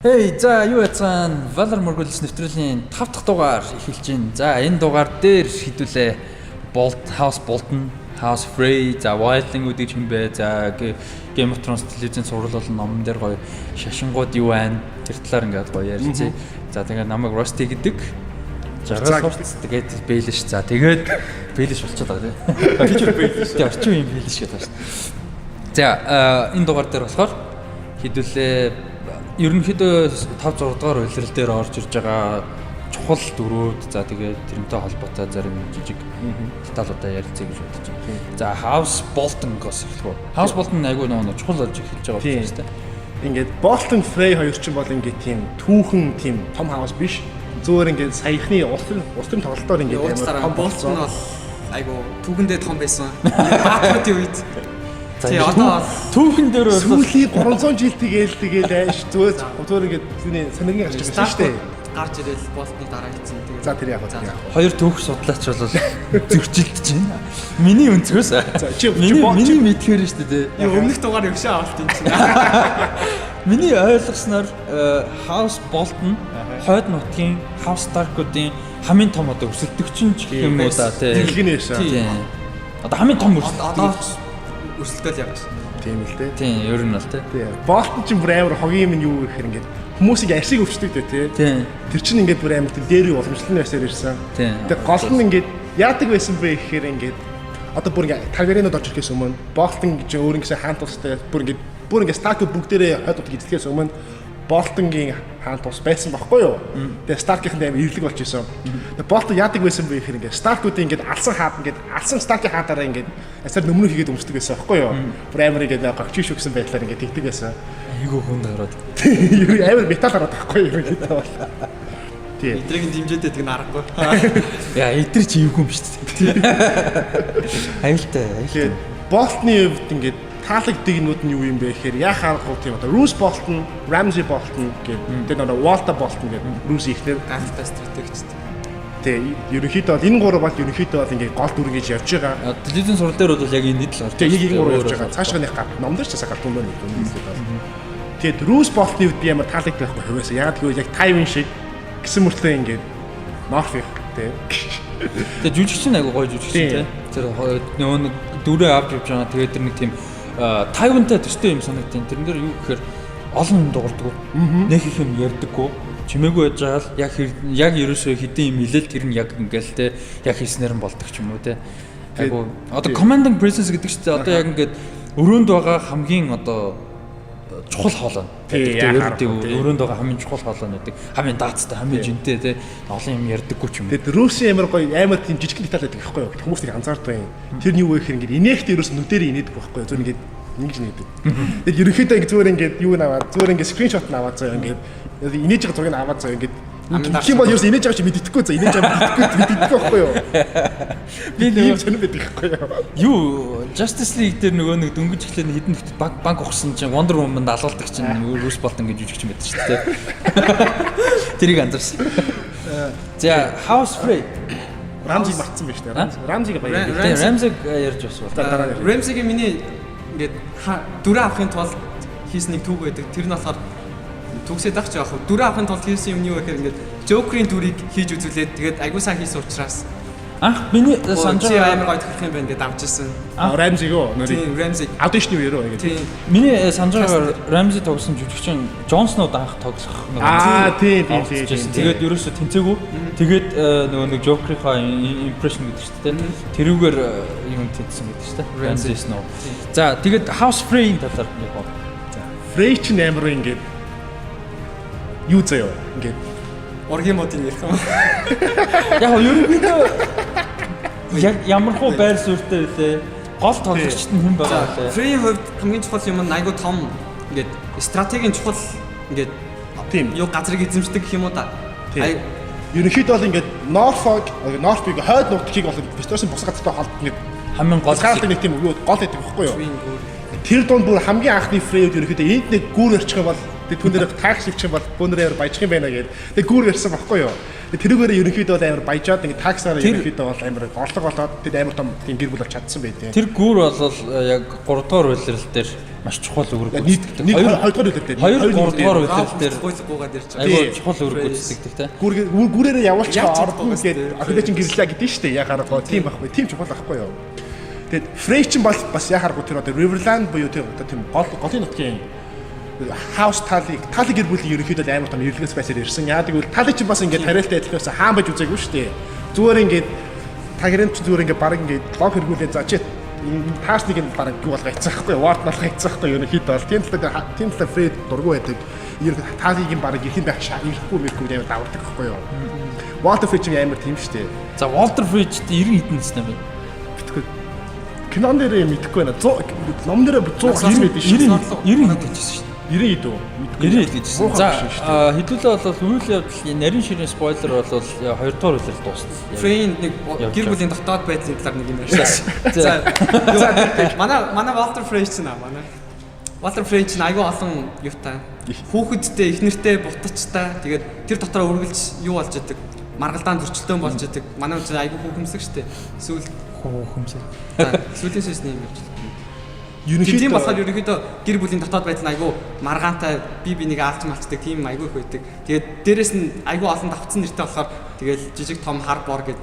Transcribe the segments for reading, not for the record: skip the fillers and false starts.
Хей, за юу яцгаана? Valor мөргөлс нэвтрүүлгийн 5 дахь дугаар эхэлж байна. За энэ дугаар дээр хэдүүлээ House Bolton, House Frey, за Wildling үүдийг хэн бэ? За Game of Thrones телевизэн сурал болон номон дээр гоё шашингууд юу байна? Тэр талаар ингээд гоё ярьцээ. За тэгээд намайг Rusty гэдэг. Жаргал тэгээд Baelish. За тэгээд Baelish болчиход байгаа тийм. Фичер Baelish. Тэгээд орчин үеийн Baelish гэдэг байна шүү дээ. За энэ дугаар дээр болохоор хэдүүлээ ерөнхийдөө 5-6 дугаар үйлрэл дээр орж ирж байгаа чухал дөрүүд за тэгээд тэрнтэй холбоотой зарим жижиг деталуудаа ярилцъя гэж бодож байна. За House Bolton-гоос эхлэв. House Bolton айгүй нэг чухал болж эхэлж байгаа юм байна. Ингээд Bolton Frey хоёр ч бол ингээд тийм түүхэн тийм том house биш. Зөөр ингээд саяхны улсын тоглолтоор ингээд амар Bolton бол айгүй түүхэндээ том байсан. Баатмын үед тий одоо түүхэн дээр сүүлийн 300 жил тэгээд айш зөөр ингээд түүний санаагийн гарч байгаа шүү дээ. Гарч ирэл Bolton-ыг дараа хийцэн. За тэр яг гоо. Хоёр түүх судлаач бол зөрчилдөж байна. Миний өнцгөөс. Миний мэдхээр шүү дээ. Өмнөх дугаар өгшөө авалт юм чинь. Миний ойлгосноор House Bolton хойд нутгийн House Stark-уудын хамгийн том одоо өрсөлдөгчин ч гэх юм уу да тий. Дэлхийн нээш. Одоо хамгийн том өрсөлдөгч өрсөлдөөл явж байна. Тийм л дээ. Тийм, ер нь бол тий. Bolton ч бүр амар хогийн юм юу гэхээр ингээд хүмүүсийг ашиг өвчдөг дээ тий. Тэр чинь ингээд бүр амар дээр юу уламжлалын байсаар ирсэн. Тэгээ гол нь ингээд яадаг байсан бэ гэхээр ингээд одоо бүр ингээд Targaryen-ууд орж ирэхээс өмнө Bolton гэж өөр ингэсэн хаан тустай бүр ингээд Stark бүгдээрээ хойд утгыг эзлэхээс өмнө Bolton-гийн хаан тус байсан байхгүй юу? Тэгээ Stark-ийн амар эвлэг болж исэн. Тэгээ Bolton яадаг байсан бэ гэхээр ингээд Stark-уудын ингээд алсан Stark-ийн хаантаараа ингээд ясаар нөмнө хийгээд өмсдөг байсан байхгүй юу? Бүр амар ингээд гогч шүгсэн байдлаар ингээд тэгдэг байсан. Айгуу хүнд хараад. Юу амар метал хараад байхгүй юу гэдэг бол. Тийм. Эдрийг дэмжээд байдаг нь аргагүй. Яа, эдэр чи эвгүй юм шүү дээ. Аюултай. Bolton-ийн хувьд ингээд таалагддаг нүд нь юу юм бэ гэхээр яа харахгүй тийм одоо Roose Bolton, Ramsay Bolton гэдэг тэр нэг Walter Bolton гэдэг Roose ихнэр ганцтай стратегчтэй. Тэгээ ерөнхийдөө бол энэ гурав бол ерөнхийдөө бол ингээд гол дүр гэж явж байгаа. Телевизэн сурал дээр бол яг энэ л орж. Тэгээ энэ гурав явж байгаа. Цаашганы номдэр ч засаа гартун байна гэдэг. Тэгээд Roose Bolton-ийг би ямар таалагддаг байхгүй хувьяасаа. Ягаад гэвэл яг Tywin шиг гисэн мөртлөө ингээд Norfolk тий. Тэгээ жүжигчин айгу гоё жүжигчин тий. Тэр нөгөө дөрөв авч явж байгаа. Тэгээд тэр нэг тийм Tywin-тай төстэй юм санагдیں۔ Тэрэн дээр юу гэхээр олон юм дуурдаг. Нэг их юм ярьдаггүй. Чимээгүй байж байгаа л яг ерөөсөө хэдийн юм хэлэл тэр нь яг ингээл те яг хийснээр нь болдог ч юм уу те. Айгу одоо commanding presence гэдэг чинь одоо яг ингээд өрөөнд байгаа хамгийн одоо чухал хоолой. Өрөөнд байгаа хамгийн чухал хоолой гэдэг. Хамгийн даацтай, хамгийн жинтэй те олон юм ярьдаггүй ч юм. Тэгээд Русийн амар гоё амар тийм жижиг детал байдаг байхгүй юу? Хүмүүс нэг анзаардаг юм. Тэр нь юу вэ гэхээр ингээд инээхтэй ерөөс нүдээр инээдэг байхгүй юу? Зөв ингээд ингэж инээдэг. Тэгээд ерөнхийдөө ингээд зүгээр ингээд юу наваад зүгээр ингээд скриншот наваад заяа ингээд инээж байгаа зургийг аваад заяа ингээд тийм бол ерөөс инээж байгаа чи мэддэхгүй за инээж байгаа мэддэхгүй байхгүй юу? Би нэг сонир байдаг байхгүй юу? Юу Justice League дээр нөгөө нэг дөнгөж эхлэн хідэн нөхдөд банк ухсан чинь Wonder Woman-д алуулдаг чинь Roose Bolton гэж жүжигч байдаг шүү дээ. Тэрийг анзаарсан. За House Frey Ramsay мартсан байж таа. Ramsay-г баяа. Ramsay ярьж басвал. Ramsay-гийн миний ингээд дөрөв авахын тулд хийсэн нэг түүх байдаг. Тэр нь болохоор түгсээд ах ч яах вэ? Дөрөв авахын тулд хийсэн юм юу гэхээр ингээд Joker-ийн дүрийг хийж үзүүлээд тэгээд айгуу сайн хийсэн учраас миний санджаа амар гоё тохирох юм байна гэдээ авч ирсэн. Ramsay гоо нэрийг. Тийм, Ramsay. Аудишны үеэр үү гэдэг. Миний санджаагаар Ramsay тогсон жүжигчин Jon Snow анх тоглох нэг. Тийм. Тэгээд ерөөсө тэнцээгүй. Тэгээд нөгөө нэг Joker-ийнхаа impression гэдэг шүү дээ. Тэрүүгээр юм тэнцсэн гэдэг шүү дээ. Ramsay Snow. За тэгээд House Frey-ийн талаар нэг бод. За Frey ч амар ингээд юу заяа ингээд Оргийн модын ярих юм. Яг ерөнхийдөө яг ямархуу байр суурьтай үлээ. Гол тоглогчд нь хэн байгаа вэ? Frey хувьд хамгийн чухал юм нь айгуу том ингээд стратегийн чухал ингээд тийм юу газрыг эзэмшдэг гэх юм уу та. Ерөнхийдөө бол ингээд Norfolk хойд нутгийг бол Westeros-ын бус газартай холбоод ингээд хамгийн гол нэг тийм юу гол гэдэг байхгүй юу? Тэр донд бүр хамгийн анхны Frey-д ерөнхийдөө энд нэг гүүр орчих юм бол тэг түүнээр такс ивчих бол бүүнээр баяжих юм байна гэдэг. Тэг гүүр ярьсан байхгүй юу? Тэрүүгээр ерөнхийдөө бол амар баяжаад ингэ таксаар ерөнхийдөө бол амар голлог болоод тэд амар том тийм гэр бүл бол чадсан байдیں۔ Тэр гүүр бол яг 3 дугаар үйлрэл дээр маш чухал үүрэг гүйцэтгэдэг. Хоёрдугаар үлдээ. Хоёрдугаар үлдээ дээр гойцгуугаад ирж байгаа. айгүй чухал үүрэг гүйцэтгэдэг те. Гүрээрээ явуулчихаа ордон гэдэг ахилаачин гэрлээ гэдэг нь шүү дээ. Яхаар гоо тийм байхгүй. Тийм чухал байхгүй юу? Тэгээд Frey ч бас яхаар гоо тэр одоо Riverland буюу тэр одоо тийм голын нутгийн House Tally гэр бүлийн ерөнхийдөө амар том эрлэгээс байсаар ирсэн. Яадаг бол Tally ч бас ингээд тариалтай адилхаас хаан байж үзээгүй шүү дээ. Зүгээр ингээд тагрын ч зүгээр ингээд баг ингээд лог хэрэгүүлээ за чи таашныг нь баг юу болгоо хийцэн байхгүй Ward болох хийцэн байхгүй ерөнхийдөө бол тийм талаа Frey дургу байдаг. Tally-гийн баг ихэн байх шаа ирэхгүй мэргүй амар давардаг байхгүй юу. Walter Frey ч амар тийм шүү дээ. За Walter Frey ч 90 хэдэн настай байна. Кинон дээр мэдэхгүй байна. 100 ном дээр 100 мэдэн шүү. 90 хэдэн гэсэн шүү. 90 хэд үү? 90 гэдсэн. За хэдүүлээ бол үйл явдлын нарийн ширийн спойлер бол 2 дугаар үлрэл дууссан. Frey нэг гэр бүлийн дотоод байдлын талаар нэг юм ярьсан. За манай Walter Frey ч наа манай. Walter Frey ч айгүй олон юутай. Хүүхэдтэй, их нэртэй, бутачтай. Тэгээд тэр дотроо үргэлж юу болж идэг? Маргалдаан зөрчилдөөн болж идэг. Манай үчир айгүй хүүхэмсэг штэ. Сүүл хүүхэмсэг. За сүүлийн сэс нэм явж. Ерөнхийдөө болохоор ерөнхийдөө гэр бүлийн дотоод байдал айгүй маргаантай би нэг аалч малчдаг тийм айгүй их байдаг. Тэгээд дээрэс нь айгүй олон давцсан нэртэй болохоор тэгэл жижиг том хар бор гэдэг.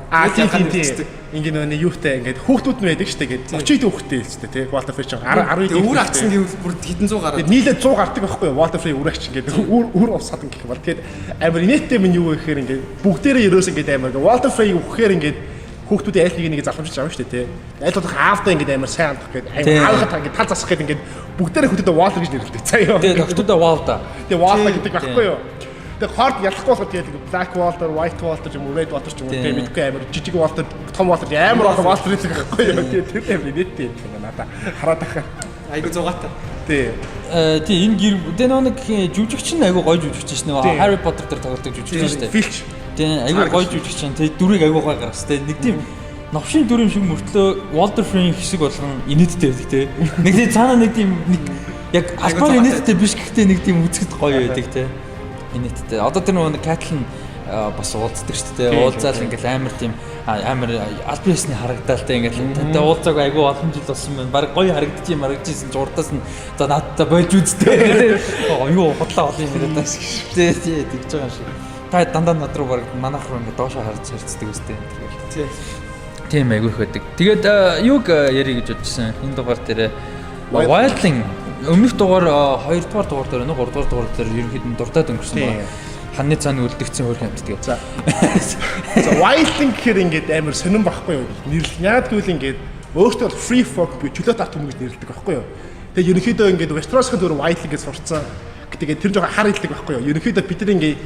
Ингээ нөө юутай ингээд хүүхдүүд нь байдаг штэ гээд 30 хүүхдтэй л штэ тий Walter Frey ч 10 үр агцсан гэвэл бүр хэдэн 100 гараад. Нийлээд 100 гардаг байхгүй Walter Frey үр агч ингээд үр усаад гэх юм бол тэгээд амар инээдтэй минь юу гэхээр ингээд бүгдээрээ ерөөс ингээд амар Walter Frey өгөхээр ингээд хүүхдүүдийн айл нэг залхамжиж авна шүү дээ тий. Айл болох аавдаа ингээд амар сайн хандах гэдэг аавхаа ингээд тал засах гэдэг ингээд бүгдээрээ хүүхдүүдэд Walter гэж нэрлэдэг заяа. Тэгээ хүүхдүүдэд Walter. Тэгээ Walter гэдэг байхгүй юу? Тэгээ хорд ялахгүй болохоор тэгээд Black Walter, White Walter ч юм уу Red Walter ч юм уу тийм мэдгүй амар жижиг Walter, том Walter амар олон Walter гэдэг байхгүй юу? Тэгээд тэр амар нэттэй юм надаа хараад ахаа. Айгу зугаатай. Тий. Тий энэ гэр тэгээ нэг жүжигч нь айгу гоё жүжигч шнэ. Harry Potter дээр тоглодог жүжигч шүү дээ. Filch. Тэгээ айгу гоё жүжигч чинь тэгээ дүрийг айгу гоё гаргасан. Тэгээ нэг тийм новшин дүр юм шиг мөртлөө Walter Frey хэсэг болгон инээдтэй байдаг тий. Нэг тийм цаана нэг тийм яг албаар инээдтэй биш гэхдээ нэг тийм үзэхэд гоё байдаг тий. Инээдтэй. Одоо тэр нэг Catelyn бас уулздаг шүү дээ. Уулзаал ингээл амар тийм амар альбиасны харагдаалтай ингээл тантай уулзааг айгүй олон жил болсон байна. Бараг гоё харагдчихсан ч урдаас нь за надтай болж үзтээ. Юу хотлоо олон юм яриад тас гэж. Тий тэгж байгаа шиг. Та дандаа над руу бараг манайх руу ингээд доошоо харж харцдаг үстэй. Тий. Тийм айгүй их байдаг. Тэгээд юуг ярих гэж бодчихсан. Энэ дугаар дээр Wildling өмнөх дугаар 2 дугаар дугаар дээр нэг 3 дугаар дугаар дээр ерөнхийдөө дуртад өнгөрсөн байна. Ханны цааны үлдэгцэн хөрх юмт тэгээд. За Wildling гэхээр ингээд амар сонирн байхгүй юу? Нэрлэл яадгүй л ингээд өөртөө бол free folk буюу чөлөөт авт хүмүүс нэрлэдэг байхгүй юу? Тэгээд ерөнхийдөө ингээд Westeros-ын дөр Wildling гэж сурцсан. Тэгээд тэр жоохон хар хэлдэг байхгүй юу? Ерөнхийдөө бид нар ингээд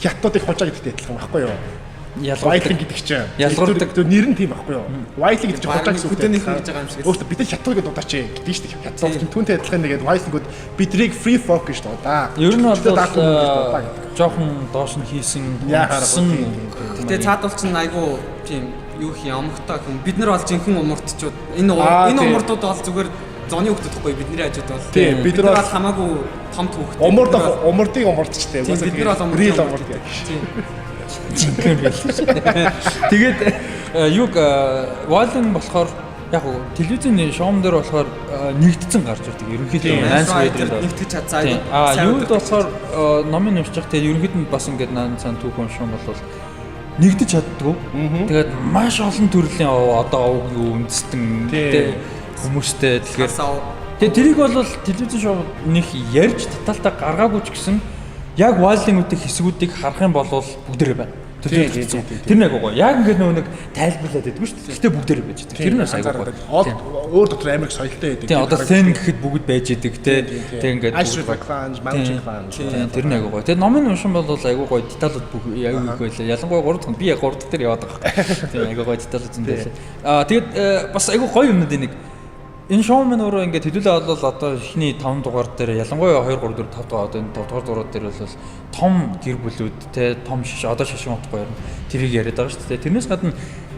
хятадуудыг хожаа гэдэгтэй адилхан байхгүй юу? Wildling гэдэг чинь ялгардаг нэр нь тийм байхгүй юу? Wildling гэдэг чинь хожаа гэсэн үг. Хөдөөний хүн гэж байгаа юм шиг. Өөртөө бид хятадууд гэдэг удаач гэдэг нь шүү дээ. Хятадууд чинь түүнтэй адилхан нэгэд Wildling-гууд бидрийг free folk гэж дуудаа. Ер нь бол жоохон доош нь хийсэн яасан. Гэтэ цаадуул чинь айгу тийм юу хий амгтай хүн. Бид нар бол жинхэнэ умуртчууд. Энэ умуртууд бол зүгээр зоны хөлтөд ихгүй бидний хажууд бол. Тийм бид нар бол хамаагүй том хөлт. Умурдын умуртчтэй. Бид нар бол real умурд гэж. Тийм. Жинхэнэ байл. Тэгээд юг Wildling болохоор яг гоо телевизийн шоум дээр болохоор нэгдсэн гарч ирдэг. Ерөнхийдөө Lance Vader нэгтгэж чадсан. Юуд болохоор номын уншиж байгаа. Тэгээд ерөнхийдөө бас ингээд наан цаан түүхэн шуум бол нэгдэж чаддгүй. Тэгээд маш олон төрлийн одоо үндэстэн хүмүүстэй тэгээд тэрийг бол телевизэн шоу нэг ярьж детальтай гаргаагүй ч гэсэн яг Wildling-уудын хэсгүүдийг харах юм бол бүгдээрээ байна. Тэр нэг гоо. Яг ингээд нэг тайлбарлаад байдгүй шүү дээ. Гэтэ бүгдээрээ байж байгаа. Тэр нь бас аягүй гоо. Өөр дотор амиг соёлтой байдаг. Тийм одоо Fen гэхэд бүгд байж идэг те. Тэг ингээд clans, mountain clans. Тэр нэг гоо. Тэр номын уншин бол аягүй гоо деталууд аягүй их байлаа. Ялангуяа 3 дахь би яг 3 дахь дээр яваад байгаа. Тийм аягүй гоо деталууд зөндөө. Тэгээд бас аягүй гоё юмнууд энийг энэ шоу мэн өөрөө ингээд хэдүүлээ бол одоо ихний 5 дугаар дээр ялангуяа 2 3 4 5 дугаар одоо энэ 5 дугаар дугаар дээр бол том гэр бүлүүд те том шиш одоо шашин утгагүй юм тэрийг яриад байгаа шүү дээ. Тэрнээс гадна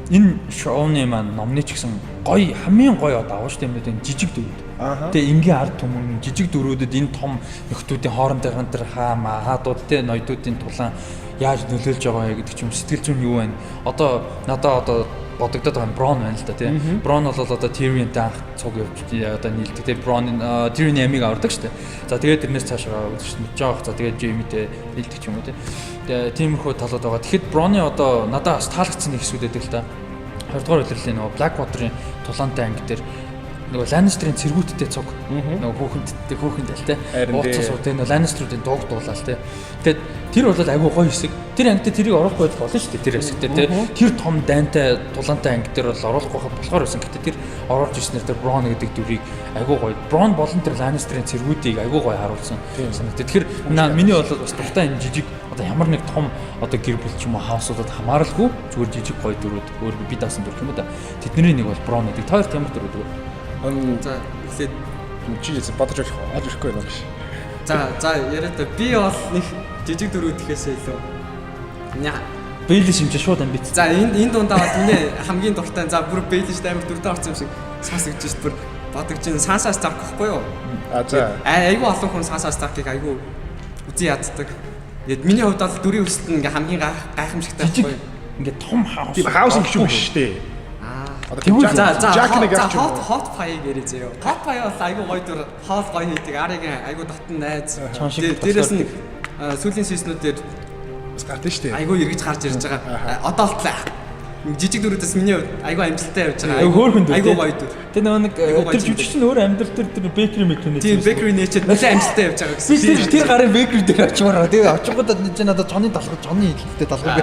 энэ шоуны маань номны ч гэсэн гоё хамгийн гоё одоо авах шүү дээ энэ жижиг дөрүүд. Тэгээ энгийн ард түмэн жижиг дөрүүдэд энэ том нөхдүүдийн хоорондын тэр хаадууд те ноёдуудын тулаан яаж нөлөөлж байгаа гэдэг ч юм сэтгэл зүйн юу байна. Одоо надаа одоо бодогдоод байгаа Брон байна л да тий. Брон бол одоо Tyrion-тэй анх цуг явж одоо нийлдэг тий. Брон Tyrion ямиг авардаг шүү дээ. За тэгээд тэрнээс цаашаа үзэж жоох. За тэгээд Jaime-тэй нийлдэг ч юм уу тий. Тэгээд тиймэрхүү талууд байгаа. Тэгэхэд Броны одоо надад бас таалагдсан нэг хэсгүүд байдаг л да. 20 дугаар үлрэлийн нөгөө Blackwater-ын тулаантай анги дээр нөгөө Lannister-ийн цэргүүттэй цуг нөгөө хөөхөнд аль те ууцсан суу те нөгөө Lannister-уудын дууг дуулаад те тэгээд тэр бол айгүй гоё хэсэг тэр ангид тэрийг оруулахгүй болно шүү дээ тэр хэсэгтээ те тэр том дайнтай тулаантай анги дээр бол оруулахгүй болохоор байсан гэхдээ тэр оруулж ирснээр тэр Bronn гэдэг дүрийг айгүй гоё Bronn болон тэр Lannister-ийн цэргүүдийг айгүй гоё харуулсан санагдав тэгэхээр миний бол бас дуртай энэ жижиг одоо ямар нэг том одоо гэр бүл ч юм уу хаусуудад хамааралгүй зүгээр жижиг гоё дүрүүд өөрөө би даасан дүр юм да тэдний нэг бол Bronn гэдэг таарт ямар дүр гэдэг за эхлээд жижиг бодож олж ирэхгүй юм биш. За яриад би бол нэг жижиг дүрүүд гэхээсээ илүү Бэйлиш хэмжээ шууд амбиц. За энэ дундаа бол миний хамгийн дуртай за бүр Бэйлиш амар дүртэй орсон юм шиг сонсогдож шүү бүр бодож чинь Санса Старк гэхгүй юу? За айгүй олон хүн Санса Старкийг айгүй үзий яддаг. Тэгээд миний хувьд бол дүрийн өсөлт нь ингээ хамгийн гайхамшигтай байхгүй юу? Ингээ том хаус. Тийм хаус гişүү биш шүү дээ. За hot pie гэрээ зөө. Hot pie бол айгүй гоё дүр хоол гоё хийдэг. Арыг айгүй дотн найз. Дээрээс нь сүүлийн сизнүүд дээр гардаг шүү дээ. Айгүй эргэж гарч ирж байгаа. Одоо болтлаа. Жижиг дүрүүдээс миний хувьд айгүй амжилттай явж байгаа. Айгүй гоё дүр. Тэр нөгөө нэг тэр жүжигч нь өөр амьдрал тэр bakery мэкрэнэ. Тийм bakery нээчээд нэлээд амжилттай явж байгаа гэсэн. Би тэр гарын bakery дээр очимаар. Тэгээ очингуудад нэг надад цоны талхад цоны хэлтэй талхаг.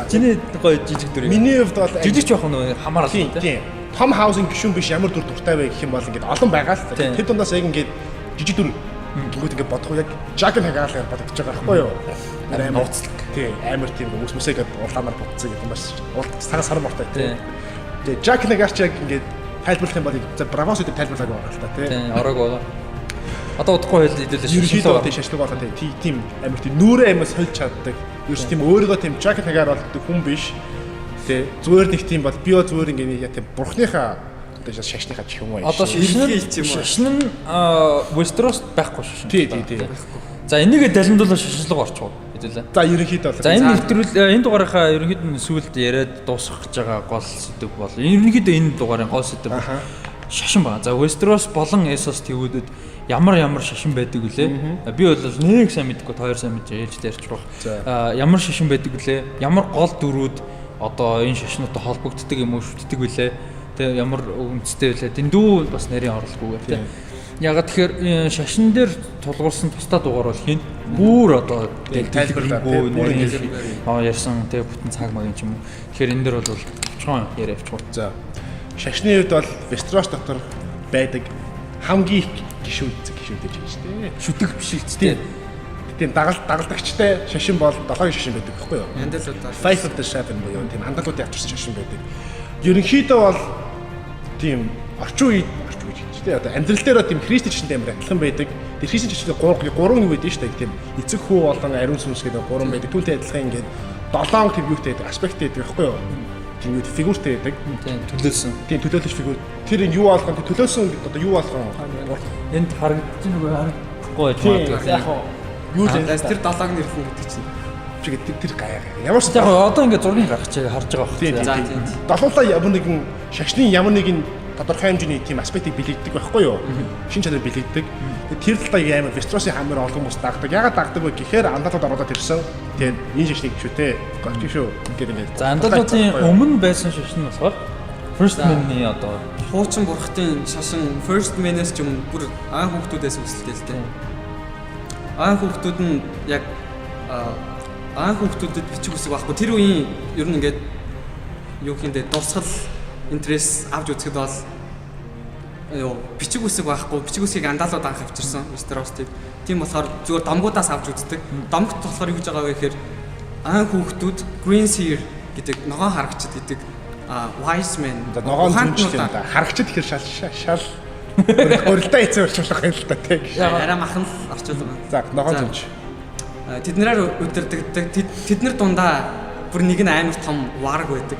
Чиний гоё жижиг дүр. Миний хувьд бол жижиг ч явах нь хамаарал тийм. Том хаусын гişүүн биш ямар дүр дуртай вэ гэх юм бол ингээд олон байгаа л та. Тэр дундаас яг ингээд жижиг дүр гингүүд ингээд бодох яг Jack Hagar-аар бодогдож байгаа байхгүй юу? Амар уцлаг. Тийм амар тийм үсмэсэгээд улаанаар бодцсон гэдэг юм бас цагаас сар мортой тийм. Тэгээ Jack Hagar ч яг ингээд тайлбарлах юм бол Bravos гэдэг тайлбарлаагүй байгаа л та тийм. Ороог байгаа. Одоо удахгүй хэлээд ерөнхийдөө тийм шашлаг болоо тийм амар тийм нүрээ амар сольж чаддаг. Ерөөс тийм өөрийгөө тийм Jack Hagar болдог хүн биш. Тэгээ зүгээр нэг тийм бол би зүгээр ингээд яг тийм бурхныхаа одоо шашныхаа чих юм аа. Одоо шашин нь Westeros байхгүй шүү. Тийм. За энийгээ далимдуулаад шашинлага орчихоо хэдүүлээ. За ерөнхийдөө бол. За энэ нэвтрүүл энэ дугаарынхаа ерөнхийдөө сүүлд яриад дуусгах гэж байгаа гол сэдв бол ерөнхийдөө энэ дугаарын гол сэдв шашин байна. За Westeros болон Essos төвүүдэд ямар шашин байдаг вүлээ? Би бол нэг сайн мэдгүй, хоёр сайн мэдж ээлж дээрч баг. Ямар шашин байдаг вүлээ? Ямар гол дүрүүд одоо энэ шашнуудтай холбогддог юм уу шүтдэг вүлээ? Тэ ямар үндэстэй вүлээ? Дэндүү бас нарийн орлогогүй тэ. Ягаад тэгэхээр шашин дээр тулгуурсан тусдаа дугаар бол хин бүр одоо тайлбарлаагүй ярьсан тэг бүтэн цаг маяг юм. Тэгэхээр энэ дээр бол чон яриа авчихгүй. За шашны үед бол Westeros дотор байдаг хамгийн их гişүүд гэж байна. Шүтэг биш ээ. Тийм дагалдагчтай шашин бол 7 шашин байдаг байхгүй юу? Хандалуудаар Five of the Seven буюу тийм хандалуудын авчирсан шашин байдаг. Ерөнхийдөө бол тийм орчин үед тий одоо амьдрал дээр тийм христч шашинтай амар адилхан байдаг. Тэр христч шашин 3 юу байдаг шүү дээ. Тийм эцэг хүү болон ариун сүнс гэдэг 3 байдаг. Түүнтэй адилхан ингээд 7 тийм юутай байдаг. Аспект байдаг байхгүй юу? Тийм юу фигуртэй байдаг. Тийм төлөөлсөн. Тийм төлөөлөж фигур. Тэр юу болгон төлөөлсөн одоо юу болгон энд харагдаж нөгөө харагдахгүй байж магадгүй. Яг юу л тэр 7-г нэрхэн гэдэг чинь. Чигээ тэр гаяа. Ямар ч яг одоо ингээд зургийг гаргаж харж байгаа байна. За тийм. Долоолаа ямар нэгэн шашны ямар нэгэн тодорхой хэмжээний тийм аспектыг бэлэгддэг байхгүй юу? Шин чанар бэлэгддэг. Тэр талаа амар Westeros-ийн хамаар олон хүмүүс дагдаг. Ягаад дагдаг вэ гэхээр андалууд ороод ирсэн. Тэгээд энэ шашныг шүү те. Гочиг шүү. Ингээд ингээд. За андалуудын өмнө байсан шашин нь болохоор First Man-ы одоо хуучин бурхтын шашин First Man-ээс ч юм бүр аан хүүхдүүдээс үсэлтэй л дээ. Аан хүүхдүүд нь яг аан хүүхдүүдэд бичих үсэг байхгүй. Тэр үеийн ер нь ингээд юу хийндээ дурсгал интерес авч үзэхэд бол бичиг үсэг байхгүй. Бичиг үсгийг андалууд анх авчирсан Westeros-ийг. Тийм болохоор зүгээр домгуудаас авч үздэг. Домгт болохоор юу гэж байгаа вэ гэхээр аан хүүхдүүд Greenseer гэдэг ногоон харагчд гэдэг wise men ногоон зүнчтэй юм да. Харагчд ихэр шал өрөлдөө эцээ орчуулах юм л та тийм. Арай махан л орчуулга. За ногоон зүнч. Тэднэрээр өдөрдөгдөг. Тэднэр дундаа бүр нэг нь амар том варг байдаг.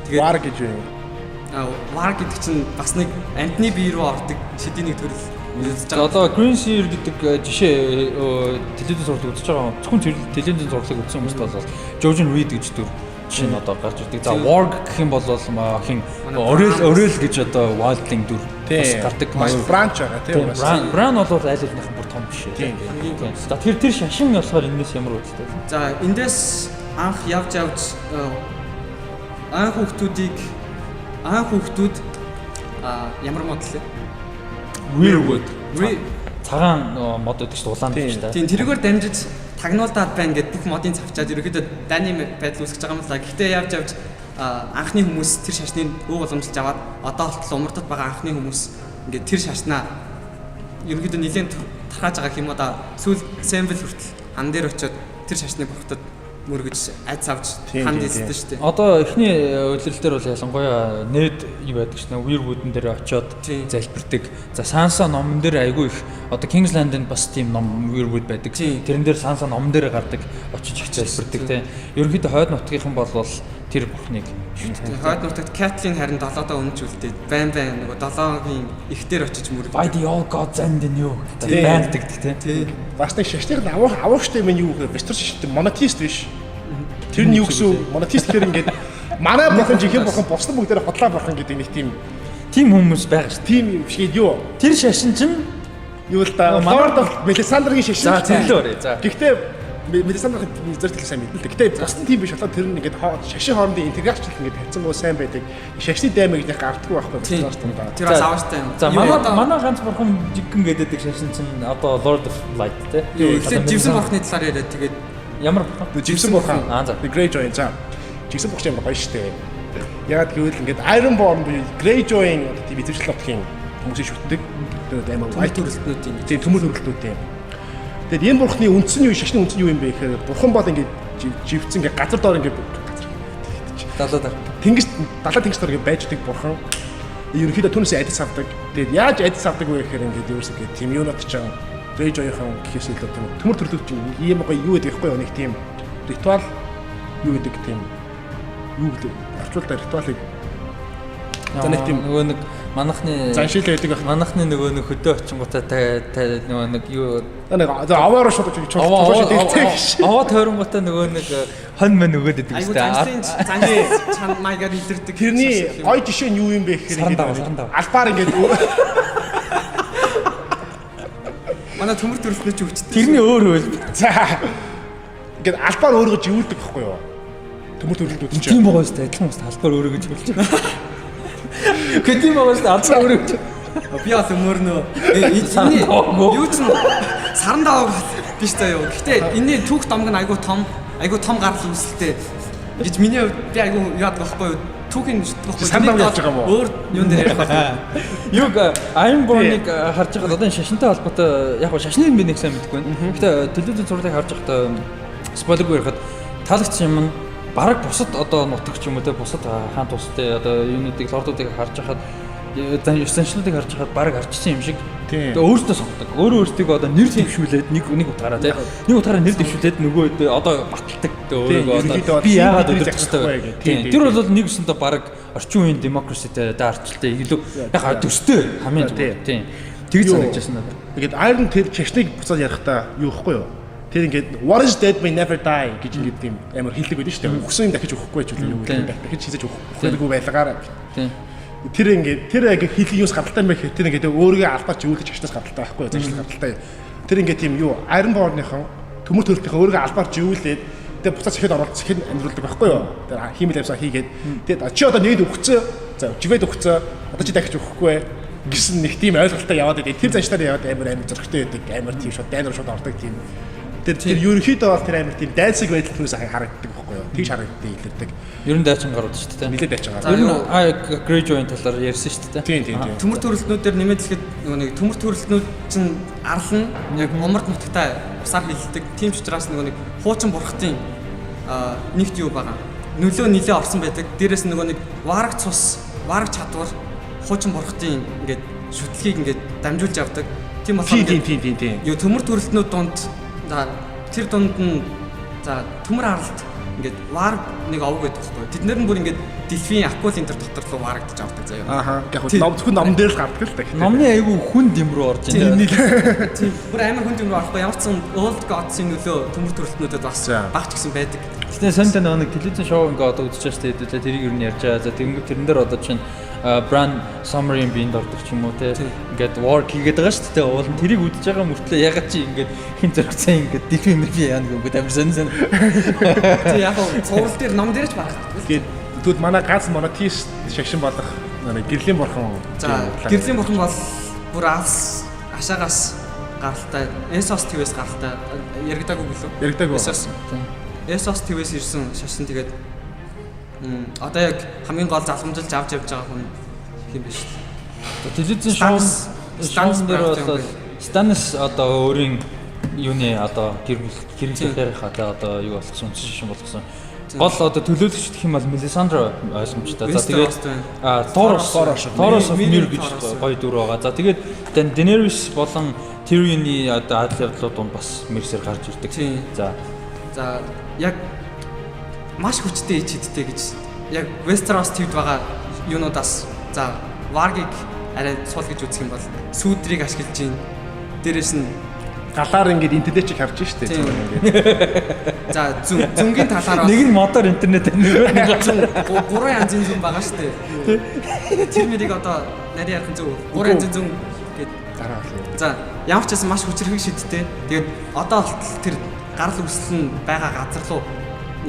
Тэгээд варг гэж юу? Варг гэдэг чинь бас нэг амтны бие рүү ордог шидийн нэг төрөл. Одоо Greenseer гэдэг жишээ телевизэн зурлаг үзэж байгаа. Зөвхөн телевизэн зурлаг үзсэн хүмүүст бол Georgian Reed гэж дүр. жишээ нь одоо гарч ирдэг. За Warg гэх юм бол хин Орел гэж одоо Wildling дүр бас гардаг. Branch байгаа тийм. Brown бол аль алинх бүр том биш ээ. За тэр шашин болохоор энэс ямар үүдтэй. За эндээс анх явж анх хүүхдүүд ямар мод лээ? Weirwood. Цагаан мод гэдэг чинь улаан гэж та. Тийм тэргээр дамжиж тагнуулдаад байна гэд бүх модын цавчаад ерөөдөө дайны байдал үүсгэж байгаа юм л да. Гэхдээ явж анхны хүмүүс тэр шашныг уламжилж аваад одоо болтол умардад байгаа анхны хүмүүс ингээд тэр шашнаа ерөөдөө нэлээд тархааж байгаа юм да. Сүүл sample хүртэл ан дээр очиод тэр шашныг бурхтад мөргөж айц авч ханд хэлсэн шүү дээ. Одоо эхний үйлрэлтээр бол ялангуяа нэд юу байдаг шнэ Weirwood-н дээр очиод залбирдаг. За Sansa номон дээр айгүй их одоо Kingsland-д бас тийм ном Weirwood байдаг. Тэрэн дээр Sansa номон дээр гардаг очиж их залбирдаг тийм. Ерөнхийдөө хойд нутгийнхан бол тэр бурхныг шүтдэг. Хойд нутагт Catelyn харин 7 доо өнжүүлдэг. Байн нөгөө 7-гийн ихтер очиж мөргөдөг. By the all gods and the new байдаг тийм. Бас нэг шашныг авахштай юм юу гэхээр бистер шаштай монотеист биш. Тэр нь юу гэсэн монотеист гэхээр ингээд манай бурхан жинхэнэ бурхан бусдын бүгдээр хотлоо бурхан гэдэг нэг тийм хүмүүс байгаа шүү. Тийм юм шиг юу. Тэр шашин чинь юу л да Lord of Melisandre-гийн шашин. За зөвлөөрэй. За. Гэхдээ Melisandre-гийн зэрэгтэл сайн мэднэ. Гэхдээ бусдын тийм биш болоод тэр нь ингээд шашин хоорондын интеграцч ингээд хайцангуй сайн байдаг. Шашны даймаг их гардаггүй байхгүй байна. Тэр бас аваастай юм. За манай ганц бурхан жиггэн гэдэг шашин чинь одоо Lord of Light те. Тэгээд Живсэн бурхны талаар яриад тэгээд ямар бурхан? Живсэн бурхан. За. Greyjoy за. Живсэн бурхан юм гоё штэ. Яг гэвэл ингээд Ironborn буюу Greyjoy-ийн одоо тийм эзэмшил нутгийн хүмүүсийг шүтдэг. Тэгээд амар white төрөлтнүүд юм. Тийм төмөр төрөлтнүүд юм. Тэгээд энэ бурхны үндсэн юу шашны үндсэн юу юм бэ гэхээр бурхан бол ингээд живцэн ингээд газар доор ингээд далаа тэнгис далаа тэнгис доор ингээд байждаг бурхан. Ерөнхийдөө түүнээс адис авдаг. Тэгээд яаж адис авдаг вэ гэхээр ингээд ерөөсөө ингээд тийм юунод ч Greyjoy-ийн гэхээс илүү төмөр төрлөв чинь ийм гоё юу гэдэг ихгүй нэг тийм ритуал юу гэдэг тийм юу гэдэг орчуулдаг ритуалыг за нэг тийм нөгөө нэг манахны заншил байдаг манахны нөгөө нэг хөдөө очингуудаа нөгөө нэг юу нэг аваар шууд чуулж аваа тойронгуудаа нөгөө нэг хон мэн өгөөд идэг шүү дээ. Заншил чан майгаар илэрдэг. Тэрний гоё жишээ нь юу юм бэ гэхээр ингээд албаар ингээд манай төмөр төрөлтнөө ч өвчтэй. Тэрний өөр. За. Ингээд албаар өөргөж ивүүлдэг байхгүй юу? Төмөр төрөлтнүүд чинь. Тийм байгаа шүү дээ. Адилхан ус албаар өөргөж ивүүлж байгаа. Гэтэл юм байгаа шүү дээ. Албаар өөргөж. Би бас өмөрнөө. Эцний юу ч саран даваа биш заа юу. Гэтэ энэний түүх домг нь айгу том гарал үүсэлтэй. Гэж миний хувьд би айгу яадаг байхгүй юу? Түүхийн сандав яаж байгаа юм уу? Өөр юун дээр ярих байна. Юг Ironborn-ыг харж байгаад одоо энэ шашинтай холбоотой яг шашныг би нэг сайн мэдэхгүй байна. Гэхдээ телевизэн зургийг харж байхдаа спойлергүй ярихад таалагдсан юм нь бараг бусад одоо нутагч юм уу те бусад хаан тустай одоо юунуудыг лордуудыг харж байхад санчлуудыг харж байхад бараг арчсан юм шиг тэгээ өөртөө сонгодог. Өөртөө одоо нэр дэвшүүлээд нэг утгаараа те нэг утгаараа нэр дэвшүүлээд нөгөө одоо баталдаг өөрийгөө одоо би яагаад өдөрч байгаа. Тэр бол нэгсэндээ бараг орчин үеийн демократитэй арчлалтай илүү яг төстэй хамгийн зүгээр тийм тэгж санагдчихсан надад. Тэгээд Iron тэр чашныг буцаад ярихдаа юу ихгүй юу? Тэр ингээд what is dead may never die гэж ингээд тийм амар хэлдэг байдаг шүү дээ. Өгсөн юм дахиж өгөхгүй ч үгүй юу гэдэг. Дахиж хийсэж өгөхгүй байлгаараа. Тийм. Тэр яг хэлний юус гадалтай юм байх. Тэр ингээд өөрийгөө албаач өвлөж чашнаас гадалтай байхгүй юу? Зашил гадалтай. Тэр ингээд тийм юу Ironborn-ийн төмөр төрөлтийн өөрийгөө албаар живүүлээд тэгээд буцаад сэхэд оруулах сэхэд амьдруулдаг байхгүй юу? Тэр хиймэл авсаа хийгээд тэгээд чи одоо нэгэд өгцөө. За живэд өгцөө. Одоо чи дахиж өгөхгүй гэсэн нэг тийм ойлголттой яваад байдаг. Тэр заншлаар яваад амар зөрөгтэй байдаг. Амар тийм шууд дайнаар шууд ордог тийм. Тэр ерөнхийдөө бол тэр амар тийм дайцыг байдал түүнээс харагддаг байхгүй юу? Тэгж харагддаг илэрдэг. Ер нь дайчин гарууд шүү дээ. Нилээд дайчин гарууд. Ер нь Greyjoy-ийн талаар ярьсан шүү дээ. Тийм. Төмөр төрөлтнүүдээр нэмээд хэлэхэд нэг төмөр төрөлтнүүд чинь арлан яг умард нутагтай усаар хилдэг. Тийм ч учраас нэг хуучин бурхтын нэгт юу байгаа. Нөлөө нилээ орсон байдаг. Дээрээс нөгөө нэг вараг цус, вараг чадвар хуучин бурхтын ингээд шүтлгийг ингээд дамжуулж авдаг. Тийм болохоор тийм. Юу төмөр төрөлтнүүд донд за тэр дунд нь за төмөр аралт ингээд вар нэг овг гэдэг байхгүй. Тэднэр нь бүр ингээд Дэлфийн акул энэ дотор руу харагдаж авдаг заяа. Ааха. Яг ном зөвхөн ном дээр л гардаг л та. Номны айгүй хүн дэм рүү орж байна. Тийм. Бүр амар хүн дэм рүү орохгүй ямар ч сан Old Gods-ийн нөлөө төмөр төрөлтнүүдэд бас багч гэсэн байдаг. Тэгтээ сонтой нэг телевизэн шоу ингээ одоо үзэж байгаа шүү дээ. Тэрийг юу нэрж байгаа. За тэрэн дээр одоо чинь brand summary-ийн биенд ордог ч юм уу те. Ингээд work хийгээд байгаа шүү дээ. Уул нь тэрийг үзэж байгаа мөртлөө ягаад чи ингээд хин зөрөгцэн ингээд дэлхийн мэрхий яана гэдэг амар сонсон. Тийм яг цуврал дээр ном дээрч багтдаг. Тэгвэл манай ганц монотист шагшин болох гэрлийн бурхан. За гэрлийн бурхан бол бүр ашаагаас гаралтай Esos TV-с гаралтай яригдаагүй гэлөө. Яригдаагүй. Esos TV-с ирсэн шашин тэгээд одоо яг хамгийн гол залхамжилж авч явж байгаа хүн хэм биш. Телевизэн шоун дээр бол Станис одоо өөрийн юуны одоо гэрэлтээрийнхаа одоо юу болгосон шишин болгосон. Гол одоо төлөөлөгч гэх юм бол Melisandre ойлгомжтой. За тэгээд Thoros of Myr гэж гоё дүр байгаа. За тэгээд Daenerys болон Tyrion-ы одоо адил явдлууд донд бас Myr-сээр гарч ирдэг. За яг маш хүчтэй ичэдтэй гэж яг Westeros твд байгаа юунуудаас за Varg-ыг арай сул гэж үзэх юм бол сүүдрийг ашиглаж ийн. Дээрээс нь талаар ингээд интернетийг харж штэ ингээд. За зүнгийн талаараа нэг нь модоор интернет гурван янзын зүн байгаа штэ. Тэр мэрийг одоо нарийн ярих зүг гурван янзын зүн гээд дараа. За ямар ч байсан маш хүчрхэг шидтэй. Тэгээд одоо тэр гарал үүсэл нь байгаа газар руу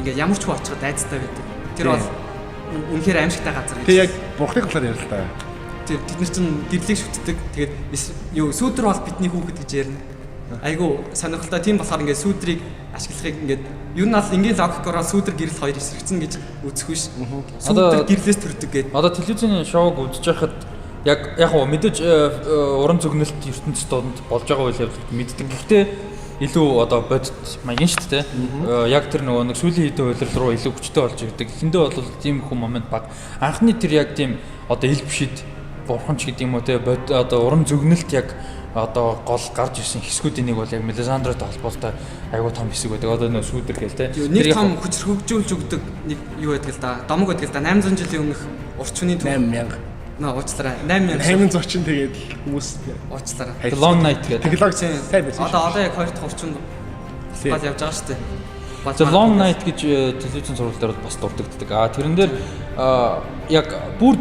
ингээд ямар ч хүн очиход айцтай байдаг. Тэр бол үнэхээр аимшигтай газар гэж. Тэг яг бурхны талаар ярил л та. Тэд нар чинь гэрлийг шүтдэг. Тэгээд юу сүүдэр бол бидний хүүхэд гэж ярина. Айгу сонирхолтой тийм болохоор ингээд сүүдрийг ашиглахыг ингээд юу нь бол ингийн логикоор сүүдэр гэрэл хоёр эсрэгцэн гэж үзэх биш. Сүүдэр гэрлээс төрдөг гэдэг. Одоо телевизийн шоуг үзэж байхад яг мэдээж уран зөгнөлт ертөнцийн донд болж байгаа үйл явдлыг мэддэг. Гэхдээ илүү одоо бодит маягийн шүү дээ. Яг тэр нөгөө нэг сүүлийн хэдэн үйлрэл рүү илүү хүчтэй болж ирдэг. Эхэндээ бол тийм хүн момент баг. Анхны тэр яг тийм одоо ил бишид бурханч гэдэг юм уу те одоо уран зөгнөлт яг одоо гол гарч ирсэн хэсгүүдийн нэг бол яг Melisandre-тэй холбоотой айгуу том хэсэг байдаг. Одоо нөө сүүдэр гээл те. Нэг том хүч хөгжүүлж өгдөг нэг юу байдаг л да. Домог байдаг л да. 800 жилийн өмнөх орчны 8000. Наа уучлаарай. 800 тэгээд хүмүүс уучлаарай. The Long Night гэдэг. Технологи сайн байсан. Одоо яг 2 дахь орчинд бас явж байгаа шүү дээ. The Long Night гэж телевизэн сурвал дээр бас дурддагддаг. Тэрэн дээр яг бүр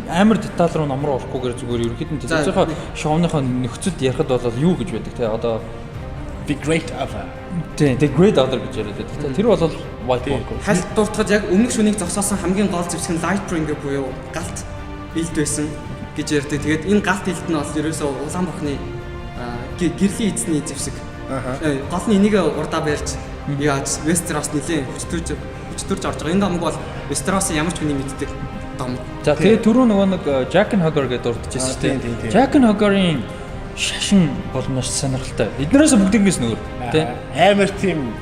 амар деталь руу ном руу орохгүйгээр зүгээр ерөнхийдөө телевизийнхаа шоуныхаа нөхцөлд ярихад бол юу гэж байдаг те одоо The Great Other. The Great Other гэж яриад байдаг. Тэр бол White Walker. Хальт дуртахад яг өмнөх шөнийг зогсоосон хамгийн гол зэвсэг нь Lightbringer буюу галт илд байсан гэж ярьдаг. Тэгээд энэ галт илд нь бол ерөөсөө улаан бохны гэрлийн эзний зэвсэг. Гол нь энийг урдаа барьж яаж Westeros нэлээд хүчтөрж орж байгаа. Энэ домог бол Westeros-ийн ямар ч хүний мэддэг дом. За тэгээд түрүү нөгөө нэг Jack and Hagar гэдээ дурдчихсан шүү дээ. Jack and Hagar-ын шашин бол маш сонирхолтой. Эднээс бүгднгээс нөр тий амар тийм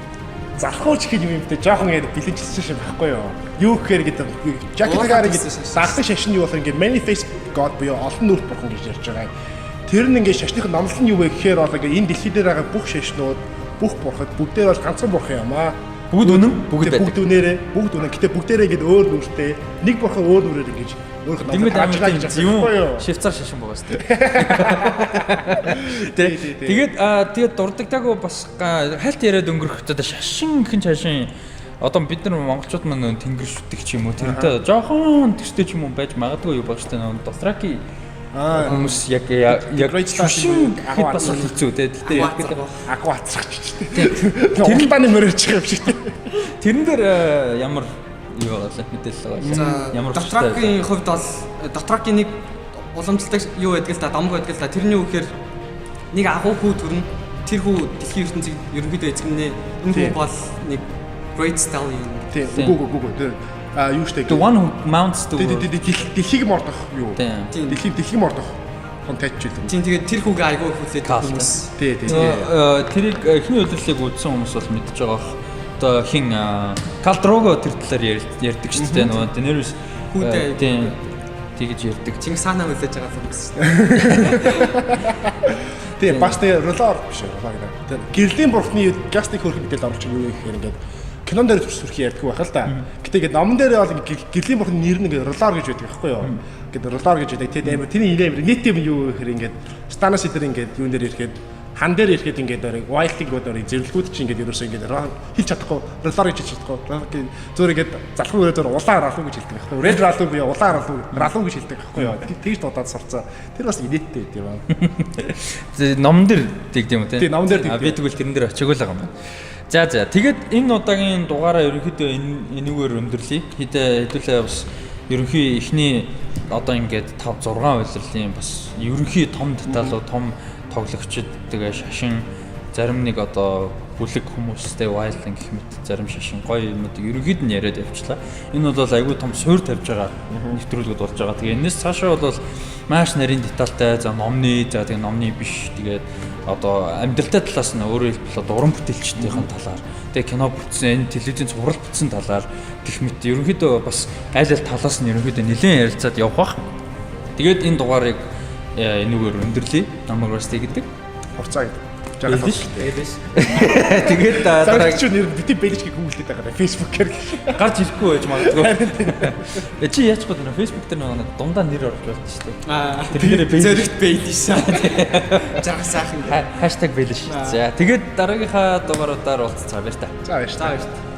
залхууч гэх юм юмтай жоохон яг бэлэнчсэн шиг байхгүй юу? Юу гэхээр гэдэг Jack and Hagar гэдэг залхах шашин юу болох ингээд Manifest God буюу олон нүрт бурхан гэж ярьж байгаа. Тэр нь ингээд шашных номлол нь юу вэ гэхээр бол ингээд энэ дэлхий дээр байгаа бүх шашнууд бүх бурхад бүгдээ бол ганцхан бурхан юм аа. Бүгд үнэн бүгд байдаг. Бүгд үнэн. Гэтэ бүгдээрээ ингээд өөр нүртэй нэг бурхан өөр нүрээр ингэж өөрөх номлол хааж байгаа юм. Швейцар шашин байгаа шүү дээ. Тэгээд дурддагтаагүй бас хальт яриад өнгөрөх одоо шашин гэх шашин одоо бид нар монголчууд маань тэнгэр шүтдэг ч юм уу тэрнтэй жоохон төстэй ч юм уу байж магадгүй юу баг шүү дээ. Досраки хүмүүс яг шашин гэхэд бас хэцүү те. Гэтэ агуу ацрагч дээ. Тэр таны мөрөж байгаа юм шиг те. Тэрэн дээр ямар юу болоо мэдээлэл байгаа. Ямар Дотракийн хувьд бол Дотракийн нэг уламжлалтай юу байдаг л да домог байдаг л да. Тэрний үгээр нэг агуу хүү төрн тэр хүү дэлхийн ертөнцийг ерөнхийдөө эзэмнэ. Энэ хүү бол нэг Great Stallion. Үгүй. Юу штэ. The one who mounts to дэлхийг мордох юу? Дэлхийг мордох контент ч юм. Тийм тэгээд тэр хүүгээ айгүй хүлээд хүмүүс. Тэрийг хин удирлыг үзсэн хүмүүс бол мэдж байгаа. Одоо хин Khal Drogo тэр талаар ярьдаг шүү дээ. Нөгөө Daenerys хүүтэй тэгж ярьдаг. Чингис хаанаа хүлээж байгаа хүмүүс. Тийм бас тэр ролоор биш ролоо гэдэг. Тэр гэрлийн бурхны гастик хөрх мэдээлэл оруулж юу гэхээр ингээд кинон дээр сүрхий ярьдаг байх л да. Гэтэ ингээд номон дээр бол гэрлийн бурхан нэр нь ингээд ролор гэж байдаг байхгүй юу? Ингээд ролор гэж байдаг. Тэгээд амар тэрний нэр нийтэм юу гэхээр ингээд станас дээр ингээд юун дээр ирэхэд хан дээр ирэхэд ингээд вайлтингууд зэрлэгүүд чинь ингээд ерөөсөө ингээд хэлж чадахгүй ролор гэж хэлж чадахгүй. Зөөр ингээд залхуу зөөр улаан ралуу гэж хэлдэг байхгүй юу? Ред ралуу буюу улаан ралуу гэж хэлдэг байхгүй юу? Тэгж дуудаад сурцаа. Тэр бас инээдтэй байт юм аа. Номон дээр тэгдэм үү те? Тийм номон дээр тэгдэм. Би тэгвэл тэрэн дээр очиог л байгаа юм байна. За тэгээд энэ удаагийн дугаараа ерөнхийдөө энэгээр өндөрлөе. Хэдүүлээ бас ерөнхий эхний одоо ингээд 5 6 улирлын бас ерөнхий том деталууд, том тоглогчид тэгээ шашин зарим нэг одоо бүлэг хүмүүстэй вайлан гэх мэт зарим шашин гоё юмнуудыг ерөнхийд нь яриад явчлаа. Энэ бол айгүй том суурь тавьж байгаа нэвтрүүлгүүд болж байгаа. Тэгээ энэс цаашаа бол маш нарийн деталтай, за номны, за тэгээ номны биш тэгээд одоо амьдралтай талаас нь өөрөөр хэлбэл одоо уран бүтээлчдийн талаар тэгээ кино бүтсэн, телевизийн зураг бүтсэн талаар гэх мэт ерөнхийдөө бас аль аль талаас нь ерөнхийдөө нэлээд ярилцаад явах бах. Тэгээд энэ дугаарыг энэгээр өндөрлөе. Намаграстай гэдэг. Хувцаа гэдэг. Жаргал Элис. Тэгээд дараагийн нэр бити бэлж гэх гүйлээд байгаа. Facebook-ээр гарч ирэхгүй байж магадгүй. Чи яач бод нэ Facebook дээр нэг дундаа нэр орж байна шүү дээ. Тэр зэрэгт бэлсэн. Жаргал сайхан. #бэлж шүү. За тэгээд дараагийнхаа дугааруудаар уулзцаа баяр та. За баяр та.